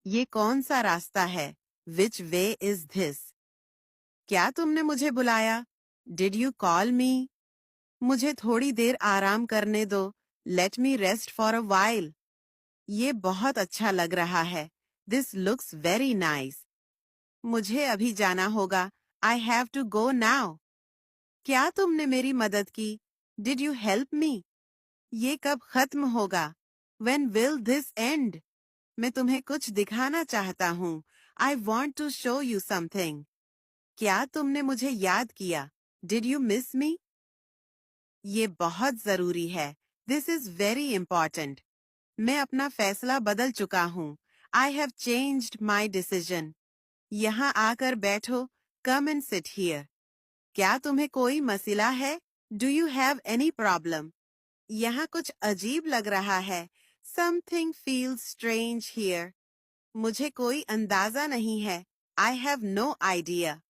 ये कौन सा रास्ता है? Which way is this? क्या तुमने मुझे बुलाया? Did you call me? मुझे थोड़ी देर आराम करने दो. Let me rest for a while. ये बहुत अच्छा लग रहा है. This looks very nice. मुझे अभी जाना होगा. I have to go now. क्या तुमने मेरी मदद की? Did you help me? ये कब खत्म होगा? When will this end? मैं तुम्हें कुछ दिखाना चाहता हूँ. I want to show you something. क्या तुमने मुझे याद किया? Did you miss me? ये बहुत जरूरी है. This is very important. मैं अपना फैसला बदल चुका हूँ. I have changed my decision. यहाँ आकर बैठो. Come and sit here. क्या तुम्हें कोई मसला है? Do you have any problem? यहाँ कुछ अजीब लग रहा है. Something feels strange here. मुझे कोई अंदाजा नहीं है. I have no idea.